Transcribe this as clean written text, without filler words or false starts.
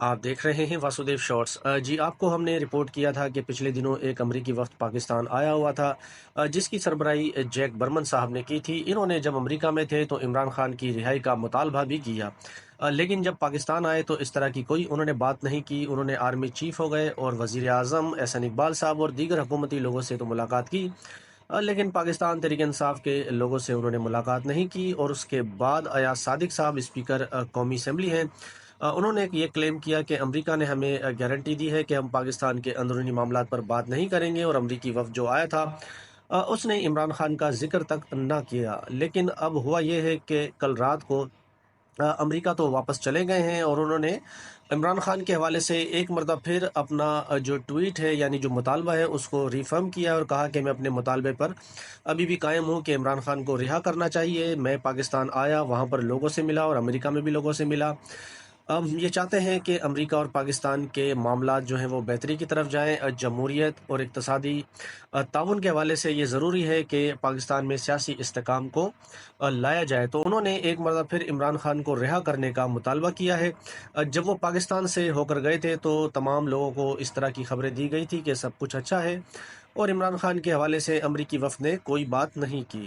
आप देख रहे हैं वासुदेव शॉर्ट्स। जी, आपको हमने रिपोर्ट किया था कि पिछले दिनों एक अमरीकी वफ़द पाकिस्तान आया हुआ था, जिसकी सरबराही जैक बर्मन साहब ने की थी। इन्होंने जब अमेरिका में थे तो इमरान खान की रिहाई का मुतालबा भी किया, लेकिन जब पाकिस्तान आए तो इस तरह की कोई उन्होंने बात नहीं की। उन्होंने आर्मी चीफ हो गए और वज़ीर आज़म एहसन इकबाल साहब और दीगर हुकूमती लोगों से तो मुलाकात की, लेकिन पाकिस्तान तहरीक इंसाफ के लोगों से उन्होंने मुलाकात नहीं की। और उसके बाद अयाज सादिक साहब, स्पीकर कौमी असम्बली हैं, उन्होंने ये क्लेम किया कि अमेरिका ने हमें गारंटी दी है कि हम पाकिस्तान के अंदरूनी मामलात पर बात नहीं करेंगे, और अमरीकी वफ़द जो आया था उसने इमरान खान का जिक्र तक ना किया। लेकिन अब हुआ ये है कि कल रात को अमेरिका तो वापस चले गए हैं, और उन्होंने इमरान खान के हवाले से एक मरतबा फिर अपना जो ट्वीट है यानी जो मुतालबा है उसको रिफर्म किया, और कहा कि मैं अपने मुतालबे पर अभी भी कायम हूँ कि इमरान खान को रिहा करना चाहिए। मैं पाकिस्तान आया, वहाँ पर लोगों से मिला और अमेरिका में भी लोगों से मिला। अब ये चाहते हैं कि अमेरिका और पाकिस्तान के मामलात जो हैं वो बेहतरी की तरफ जाएँ। जमहूरियत और इक़्तिसादी ताउन के हवाले से ये ज़रूरी है कि पाकिस्तान में सियासी इस्तेहकाम को लाया जाए। तो उन्होंने एक मरतबा फिर इमरान खान को रिहा करने का मुतालबा किया है। जब वो पाकिस्तान से होकर गए थे तो तमाम लोगों को इस तरह की खबरें दी गई थी कि सब कुछ अच्छा है, और इमरान खान के हवाले से अमरीकी वफ़द ने कोई बात नहीं की।